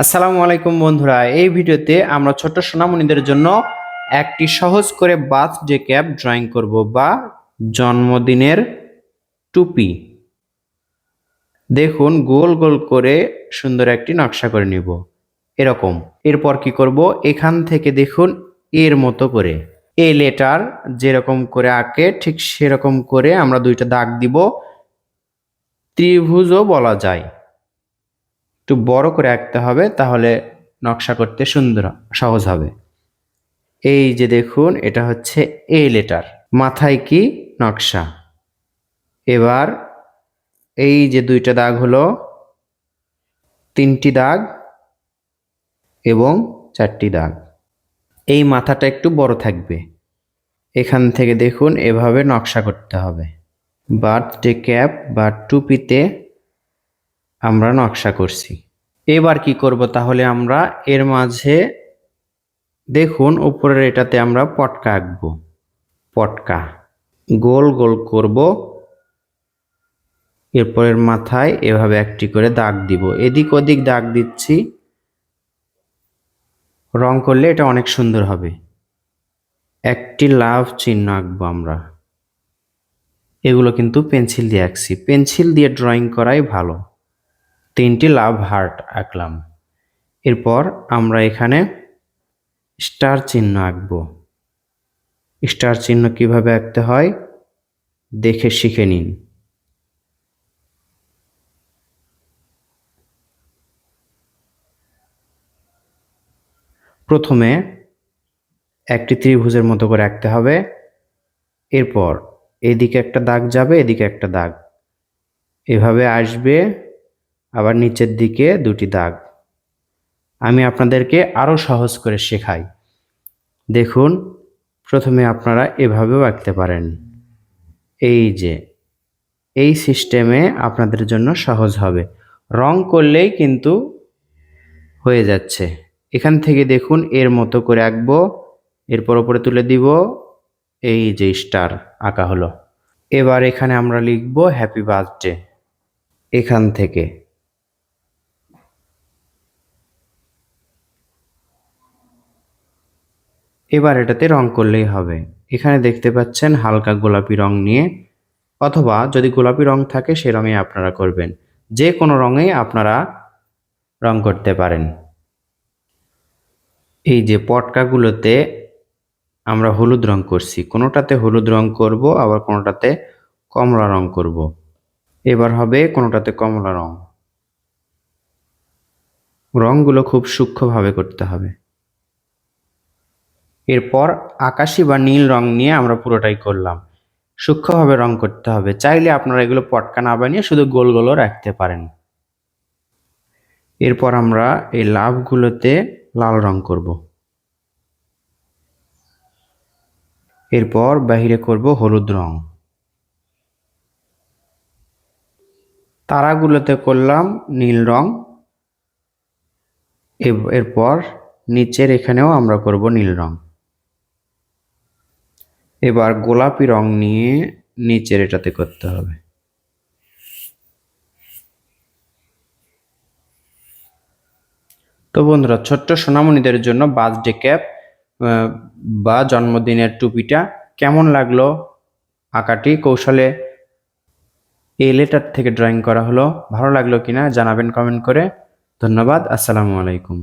আসসালামু আলাইকুম বন্ধুরা, এই ভিডিওতে আমরা ছোট্ট সোনামণিদের জন্য একটি সহজ করে বার্থডে ক্যাপ ড্রয়িং করব বা জন্মদিনের টুপি। দেখুন, গোল গোল করে সুন্দর একটি নকশা করে নিব এরকম। এরপর কি করব, এখান থেকে দেখুন এর মতো করে এ লেটার যেরকম করে আঁকে ঠিক সেরকম করে আমরা দুইটা দাগ দিব। ত্রিভুজও বলা যায়, একটু বড় করে আঁকতে হবে, তাহলে নকশা করতে সুন্দর সহজ হবে। এই যে দেখুন, এটা হচ্ছে এ লেটার, মাথায় কি নকশা। এবার এই যে দুইটা দাগ হলো, তিনটি দাগ এবং চারটি দাগ। এই মাথাটা একটু বড় থাকবে। এখান থেকে দেখুন এভাবে নকশা করতে হবে। বার্থডে ক্যাপ বা টুপিতে আমরা নকশা করছি। এবার কি করব, তাহলে আমরা এর মাঝে দেখুন উপরের এটাতে আমরা পটকা আঁকবো। পটকা গোল গোল করব, এরপরের মাথায় এভাবে একটি করে দাগ দিব। এদিক ওদিক দাগ দিচ্ছি, রং করলে এটা অনেক সুন্দর হবে। একটি লাভ চিহ্ন আঁকবো আমরা। এগুলো কিন্তু পেন্সিল দিয়ে আঁকছি, পেন্সিল দিয়ে ড্রয়িং করাই ভালো। তিনটি লাভ হার্ট আঁকলাম। এরপর আমরা এখানে স্টার চিহ্ন আঁকবো। স্টার চিহ্ন কিভাবে আঁকতে হয় দেখে শিখে নিন। প্রথমে একটি ত্রিভুজের মতো করে আঁকতে হবে। এরপর এদিকে একটা দাগ যাবে, এদিকে একটা দাগ এভাবে আসবে, আবার নিচের দিকে দুটি দাগ। আমি আপনাদেরকে আরো সহজ করে শেখাই। দেখুন, প্রথমে আপনারা এভাবেও আঁকতে পারেন। এই যে এই সিস্টেমে আপনাদের জন্য সহজ হবে। রং করলেই কিন্তু হয়ে যাচ্ছে। এখান থেকে দেখুন এর মতো করে আঁকবো, এরপর উপরে তুলে দিব। এই যে স্টার আঁকা হলো। এবার এখানে আমরা লিখব হ্যাপি বার্থডে। এখান থেকে এবার এটাতে রং করলেই হবে। এখানে দেখতে পাচ্ছেন হালকা গোলাপি রং নিয়ে, অথবা যদি গোলাপি রং থাকে সে রঙে আপনারা করবেন। যে কোনো রঙেই আপনারা রং করতে পারেন। এই যে পটকাগুলোতে আমরা হলুদ রং করছি, কোনোটাতে হলুদ রং করব, আবার কোনোটাতে কমলা রং করব। এবার হবে কোনোটাতে কমলা রং। রংগুলো খুব সূক্ষ্মভাবে করতে হবে। এরপর আকাশি বা নীল রং নিয়ে আমরা পুরোটাই করলাম। সূক্ষ্মভাবে রং করতে হবে। চাইলে আপনারা এগুলো পটকা না বানিয়ে শুধু গোল গোলও রাখতে পারেন। এরপর আমরা এই লাভগুলোতে লাল রং করব। এরপর বাহিরে করব হলুদ রং। তারাগুলোতে করলাম নীল রং। এরপর নিচের এখানেও আমরা করব নীল রং। এবার গোলাপি রং নিয়ে নিচের এটাতে করতে হবে। তো বন্ধুরা, ছোট্ট সোনামণিদের জন্য বার্থডে ক্যাপ বা জন্মদিনের টুপিটা কেমন লাগলো? আঁকাটি কৌশলে এই লেটার থেকে ড্রয়িং করা হলো, ভালো লাগলো কিনা জানাবেন কমেন্ট করে। ধন্যবাদ। আসসালামু আলাইকুম।